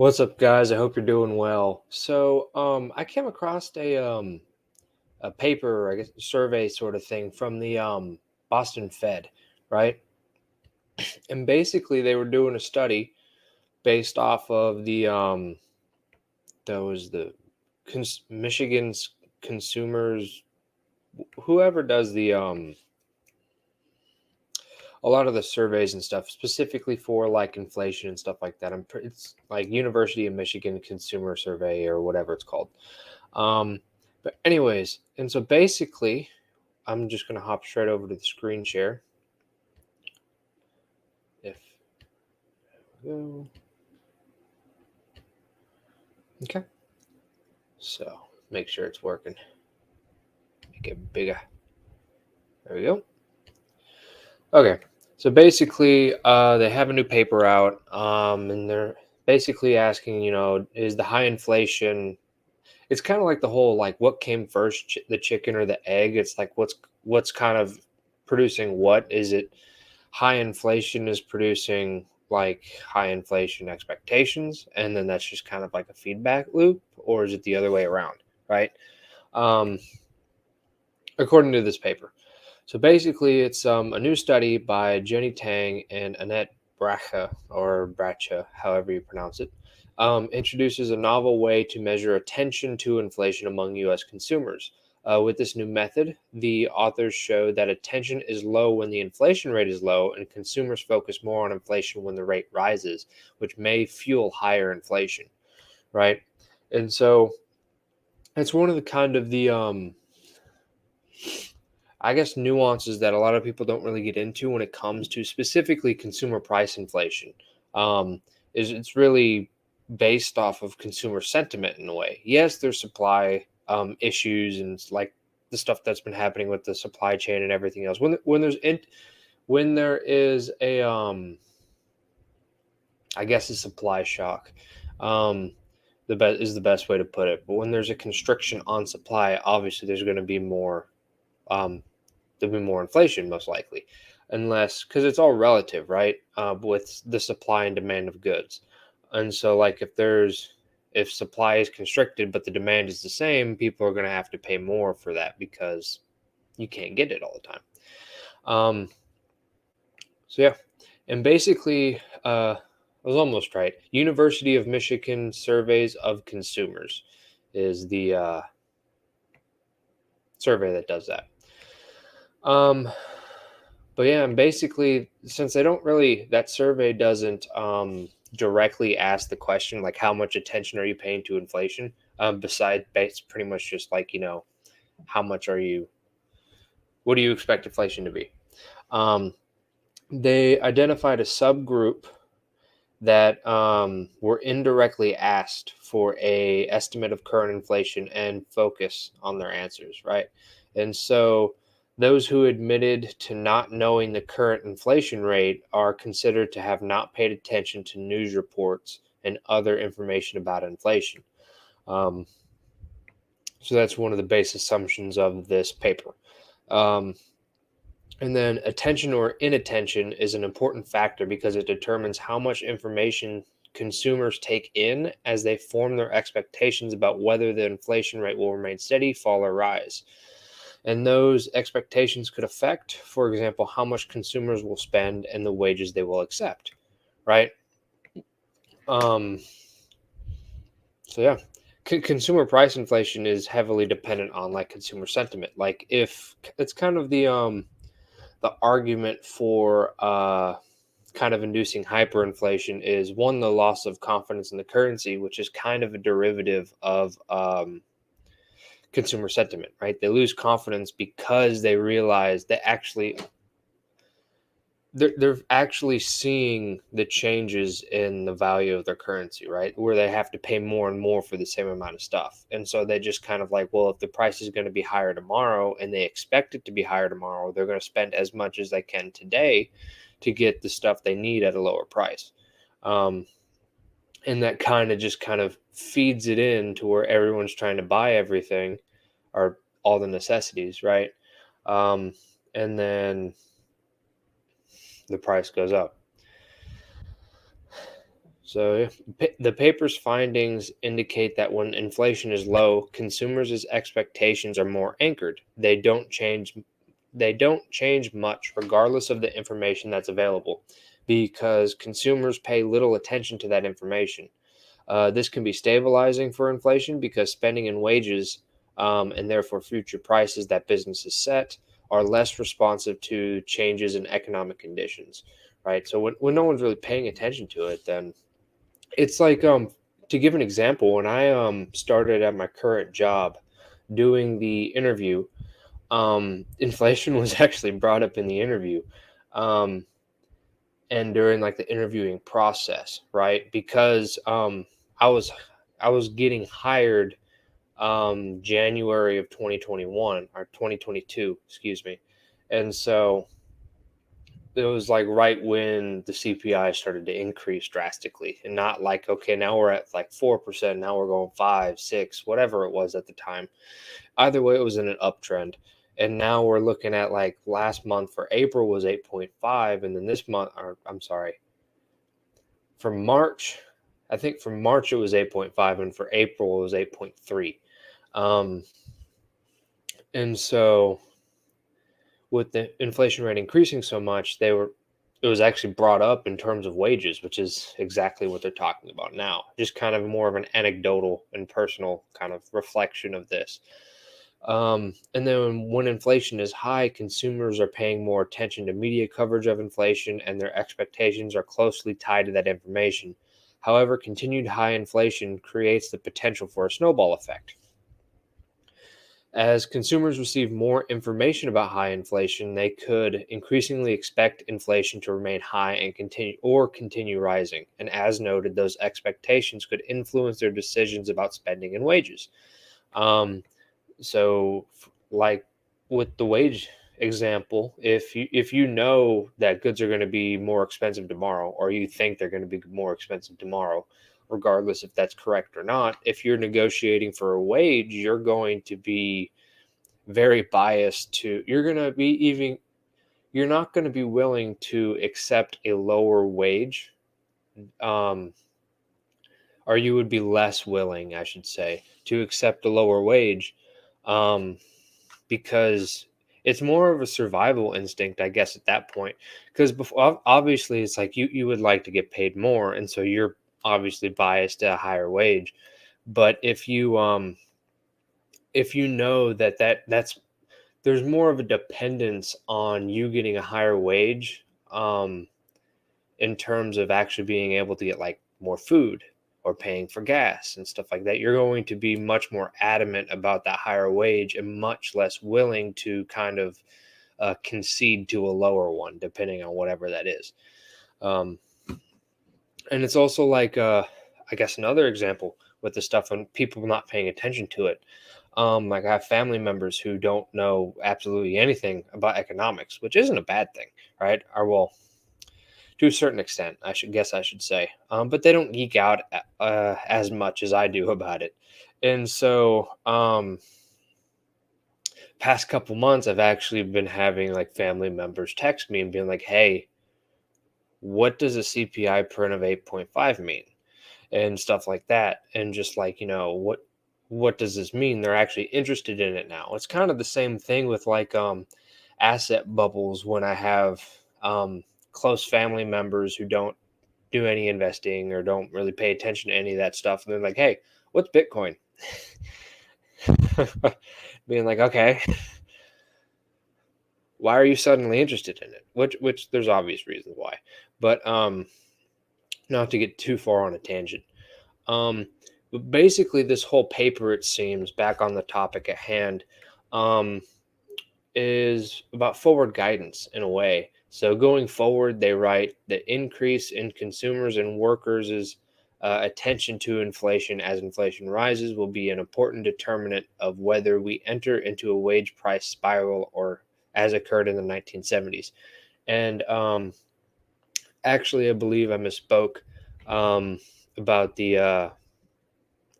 What's up, guys? I hope you're doing well. I came across a paper, I guess, survey sort of thing from the Boston Fed, right? And basically, they were doing a study based off of the Michigan's consumers, whoever does a lot of the surveys and stuff, specifically for like inflation and stuff like that. It's like University of Michigan Consumer Survey or whatever it's called. Um, but anyways, and so basically, I'm just gonna hop straight over to the screen share. If okay, so make sure it's working. Make it bigger. There we go. Okay, so basically, they have a new paper out, and they're basically asking, is the high inflation? It's kind of like the whole like what came first, the chicken or the egg? It's like what's kind of producing what? Is it high inflation is producing like high inflation expectations, and then that's just kind of like a feedback loop, or is it the other way around, right? Um, According to this paper. So basically, it's a new study by Jenny Tang and Annette Bracha, or Bracha, however you pronounce it, introduces a novel way to measure attention to inflation among U.S. consumers. With this new method, the authors show that attention is low when the inflation rate is low, and consumers focus more on inflation when the rate rises, which may fuel higher inflation, right? And so it's one of the kind of the I guess nuances that a lot of people don't really get into when it comes to specifically consumer price inflation. Um, is it's really based off of consumer sentiment in a way. Yes, there's supply issues and like the stuff that's been happening with the supply chain and everything else. When there is a I guess a supply shock. Um, the best way to put it. But when there's a constriction on supply, obviously there's going to be more um, there'll be more inflation most likely, unless because it's all relative, right? With the supply and demand of goods, and so like if supply is constricted but the demand is the same, people are going to have to pay more for that because you can't get it all the time. Um, so yeah, and basically, I was almost right. University of Michigan Surveys of Consumers is the survey that does that. Um, but yeah, and basically, since they don't really, that survey doesn't directly ask the question like how much attention are you paying to inflation. Besides, it's pretty much just like how much are you? What do you expect inflation to be? Um, they identified a subgroup that were indirectly asked for a estimate of current inflation and focus on their answers, right? And so those who admitted to not knowing the current inflation rate are considered to have not paid attention to news reports and other information about inflation. Um, so that's one of the base assumptions of this paper. Um, and then attention or inattention is an important factor because it determines how much information consumers take in as they form their expectations about whether the inflation rate will remain steady, fall, or rise. And those expectations could affect, for example, how much consumers will spend and the wages they will accept, right? Um, so yeah, consumer price inflation is heavily dependent on like consumer sentiment. Like if it's kind of the argument for kind of inducing hyperinflation is one, the loss of confidence in the currency, which is kind of a derivative of consumer sentiment, right? They lose confidence because they realize they're actually seeing the changes in the value of their currency, right? Where they have to pay more and more for the same amount of stuff. And so they just kind of like, well, if the price is going to be higher tomorrow and they expect it to be higher tomorrow, they're going to spend as much as they can today to get the stuff they need at a lower price. Um, and that kind of feeds it in to where everyone's trying to buy everything or all the necessities, right? Um, and then the price goes up. So the paper's findings indicate that when inflation is low, consumers' expectations are more anchored. They don't change much regardless of the information that's available because consumers pay little attention to that information. This can be stabilizing for inflation because spending and wages, and therefore future prices that businesses set, are less responsive to changes in economic conditions, right? So when no one's really paying attention to it, then it's like, to give an example, when I started at my current job doing the interview, inflation was actually brought up in the interview. Um, and during like the interviewing process, right? Because I was I was getting hired January of 2021 or 2022, excuse me. And so it was like right when the CPI started to increase drastically, and not like, okay, now we're at like 4%, now we're going 5, 6, whatever it was at the time. Either way, it was in an uptrend. And now we're looking at, like, last month for April was 8.5, and then this month, or I'm sorry, for March, I think for March it was 8.5, and for April it was 8.3. Um, and so with the inflation rate increasing so much, it was actually brought up in terms of wages, which is exactly what they're talking about now. Just kind of more of an anecdotal and personal kind of reflection of this. And then when inflation is high, consumers are paying more attention to media coverage of inflation, and their expectations are closely tied to that information. However, continued high inflation creates the potential for a snowball effect. As consumers receive more information about high inflation, they could increasingly expect inflation to remain high and continue rising. And as noted, those expectations could influence their decisions about spending and wages. Um, like with the wage example, if you know that goods are going to be more expensive tomorrow, or you think they're going to be more expensive tomorrow, regardless if that's correct or not, if you're negotiating for a wage, you're going to be very biased to you're not going to be willing to accept a lower wage, um, or you would be less willing, I should say, to accept a lower wage, um, because it's more of a survival instinct, I guess, at that point. Because before, obviously, it's like you would like to get paid more, and so you're obviously biased to a higher wage. But if you know that's there's more of a dependence on you getting a higher wage, in terms of actually being able to get like more food or paying for gas and stuff like that. You're going to be much more adamant about that higher wage and much less willing to kind of concede to a lower one, depending on whatever that is. Um, and it's also like, I guess, another example with the stuff when people not paying attention to it. Like I have family members who don't know absolutely anything about economics, which isn't a bad thing, right? Or well, to a certain extent, I should say. But they don't geek out as much as I do about it. And so, past couple months, I've actually been having like family members text me and being like, "Hey, what does a CPI print of 8.5 mean?" and stuff like that, and just like, what does this mean? They're actually interested in it now. It's kind of the same thing with like asset bubbles. When I have close family members who don't do any investing or don't really pay attention to any of that stuff, and they're like, "Hey, what's Bitcoin?" Being like, "Okay, why are you suddenly interested in it?" Which there's obvious reasons why, but not to get too far on a tangent. Um, but basically, this whole paper, it seems, back on the topic at hand, um, is about forward guidance in a way. So going forward, they write the increase in consumers and workers' attention to inflation as inflation rises will be an important determinant of whether we enter into a wage price spiral or as occurred in the 1970s. And actually, I believe I misspoke about the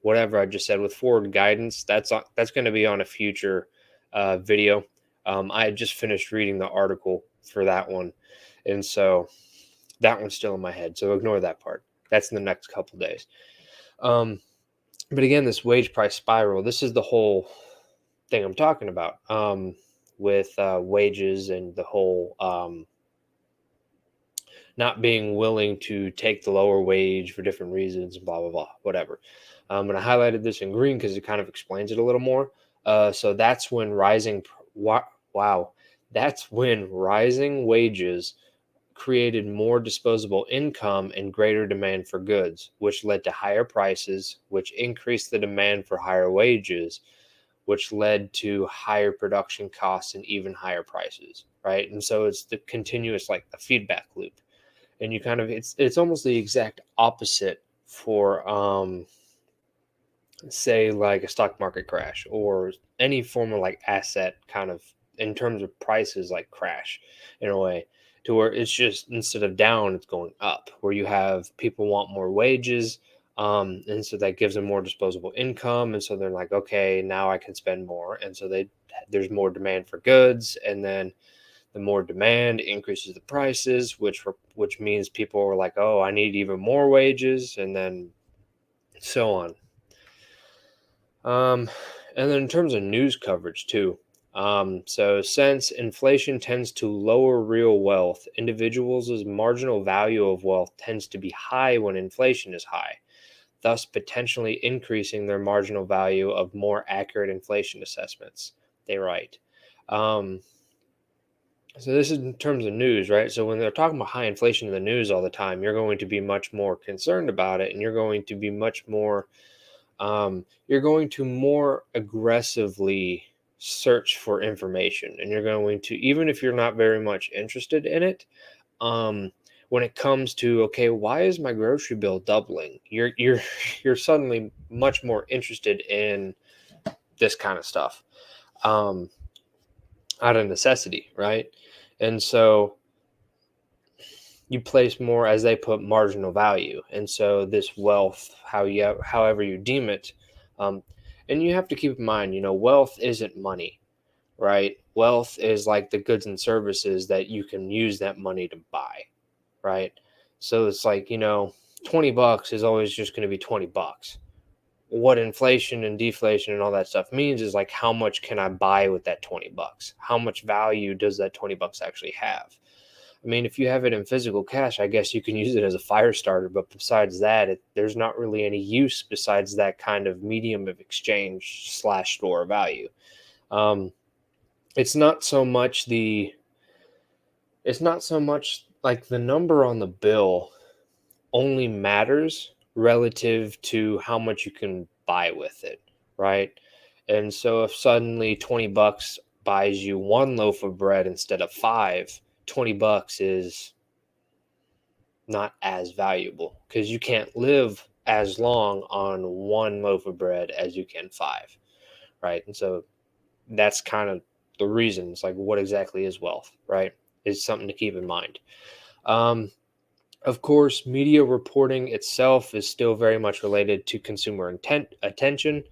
whatever I just said with forward guidance. That's going to be on a future video. I had just finished reading the article for that one, and so that one's still in my head. So ignore that part. That's in the next couple days. But again, this wage price spiral, this is the whole thing I'm talking about, with wages and the whole not being willing to take the lower wage for different reasons, blah, blah, blah, whatever. And I highlighted this in green because it kind of explains it a little more. So that's when that's when rising wages created more disposable income and greater demand for goods, which led to higher prices, which increased the demand for higher wages, which led to higher production costs and even higher prices, right? And so it's the continuous, like, the feedback loop. And you kind of, it's almost the exact opposite for say like a stock market crash or any form of like asset kind of, in terms of prices, like crash in a way, to where it's just, instead of down, it's going up, where you have people want more wages, and so that gives them more disposable income, and so they're like, okay, now I can spend more, and so there's more demand for goods, and then the more demand increases the prices, which means people are like, oh, I need even more wages, and then so on. And then in terms of news coverage too. So since inflation tends to lower real wealth, individuals' marginal value of wealth tends to be high when inflation is high, thus potentially increasing their marginal value of more accurate inflation assessments. They write. So this is in terms of news, right? So when they're talking about high inflation in the news all the time, you're going to be much more concerned about it, and you're going to be much more, you're going to more aggressively search for information, and you're going to, even if you're not very much interested in it, um, when it comes to, okay, why is my grocery bill doubling? You're suddenly much more interested in this kind of stuff, um, out of necessity, right? And so you place more, as they put, marginal value, and so this wealth, however you deem it, um, and you have to keep in mind, wealth isn't money, right? Wealth is like the goods and services that you can use that money to buy, right? So it's like, $20 is always just going to be $20. What inflation and deflation and all that stuff means is, like, how much can I buy with that $20? How much value does that $20 actually have? I mean, if you have it in physical cash, I guess you can use it as a fire starter. But besides that, there's not really any use besides that kind of medium of exchange / store value. Um, it's not so much like the number on the bill only matters relative to how much you can buy with it, right? And so if suddenly $20 buys you one loaf of bread instead of five, $20 is not as valuable because you can't live as long on one loaf of bread as you can five, right? And so that's kind of the reason. It's like, what exactly is wealth, right? Is something to keep in mind. Um, of course, media reporting itself is still very much related to consumer attention.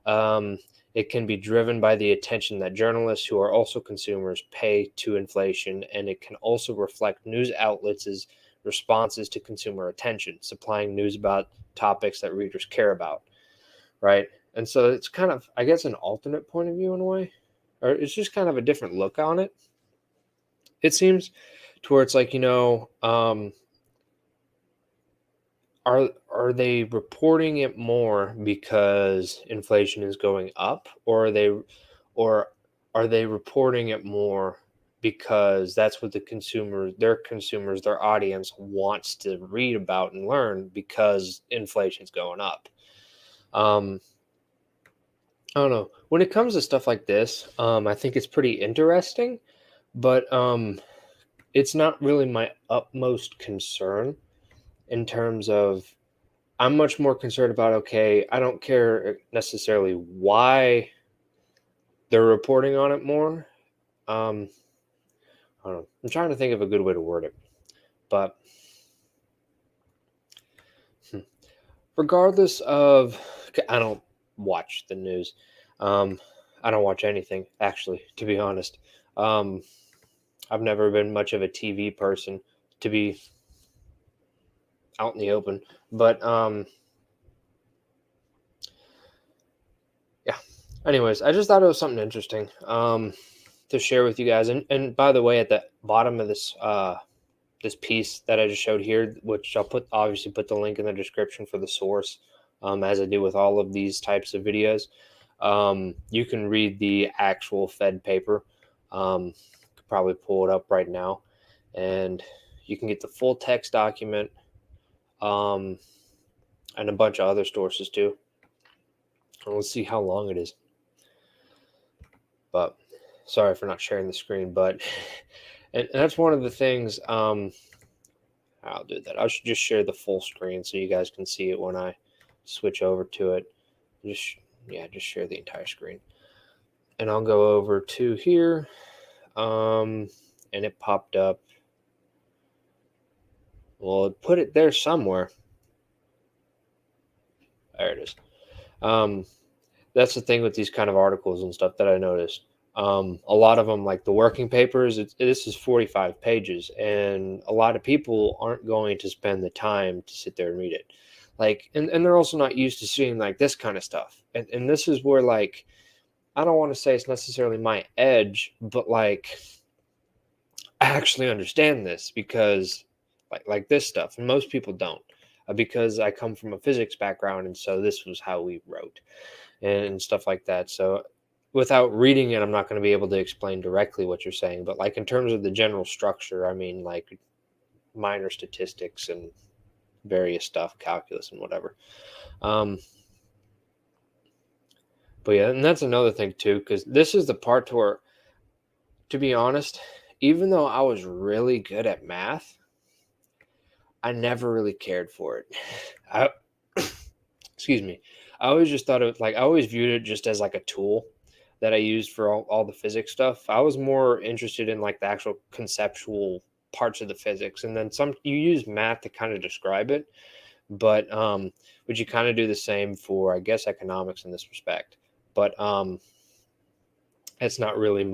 Um, it can be driven by the attention that journalists, who are also consumers, pay to inflation, and it can also reflect news outlets' responses to consumer attention, supplying news about topics that readers care about, right? And so it's kind of, I guess, an alternate point of view in a way, or it's just kind of a different look on it. It seems, to where it's like, are they reporting it more because inflation is going up, or are they reporting it more because that's what their audience wants to read about and learn, because inflation's going up? um I don't know. When it comes to stuff like this, I think it's pretty interesting, but it's not really my utmost concern, in terms of, I'm much more concerned about, okay, I don't care necessarily why they're reporting on it more. Um, I don't know. I'm trying to think of a good way to word it, but hmm, regardless of, I don't watch the news. Um, I don't watch anything, actually, to be honest. Um, I've never been much of a TV person, to be out in the open. But yeah. Anyways, I just thought it was something interesting to share with you guys. And by the way, at the bottom of this piece that I just showed here, which I'll obviously put the link in the description for the source, as I do with all of these types of videos. You can read the actual Fed paper. Could probably pull it up right now, and you can get the full text document, and a bunch of other sources too. And we'll see how long it is. But sorry for not sharing the screen, but and that's one of the things. I'll do that. I should just share the full screen so you guys can see it when I switch over to it. Just share the entire screen, and I'll go over to here. And it popped up. Well, it put it there somewhere. There it is. That's the thing with these kind of articles and stuff that I noticed. A lot of them, like the working papers, this is 45 pages, and a lot of people aren't going to spend the time to sit there and read it. Like, and they're also not used to seeing like this kind of stuff. And this is where, like, I don't want to say it's necessarily my edge, but like, I actually understand this because like this stuff, and most people don't, because I come from a physics background, and so this was how we wrote and stuff like that. So without reading it, I'm not going to be able to explain directly what you're saying, but like in terms of the general structure, I mean, like minor statistics and various stuff, calculus and whatever. But yeah, and that's another thing too, because this is the part where, to be honest, even though I was really good at math, I never really cared for it. I, excuse me. I always just thought it like I always viewed it just as like a tool that I used for all the physics stuff. I was more interested in like the actual conceptual parts of the physics, and then some you use math to kind of describe it, but would you kind of do the same for, I guess, economics in this respect? But it's not really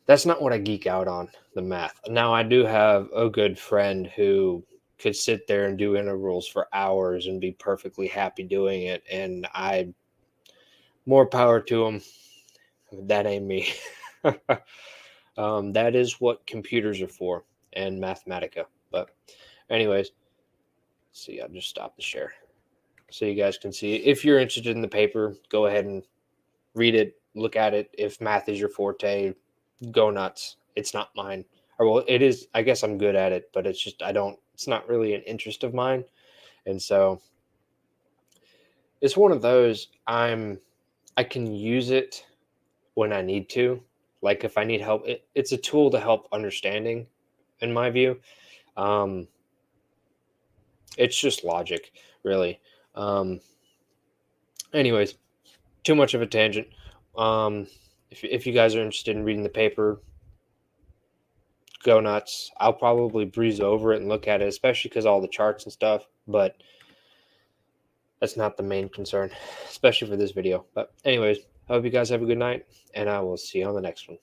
that's not what I geek out on, the math. Now, I do have a good friend who could sit there and do integrals for hours and be perfectly happy doing it, and more power to him. That ain't me. That is what computers are for, and Mathematica. But anyways, see, I'll just stop the share so you guys can see. If you're interested in the paper, go ahead and read it, look at it. If math is your forte, go nuts. It's not mine. Or well, it is. I guess I'm good at it, but it's just it's not really an interest of mine. And so it's one of those I can use it when I need to. Like if I need help, it's a tool to help understanding, in my view. Um, it's just logic, really. Um, anyways, too much of a tangent. If you guys are interested in reading the paper, go nuts. I'll probably breeze over it and look at it, especially because all the charts and stuff, but that's not the main concern, especially for this video. But anyways, I hope you guys have a good night, and I will see you on the next one.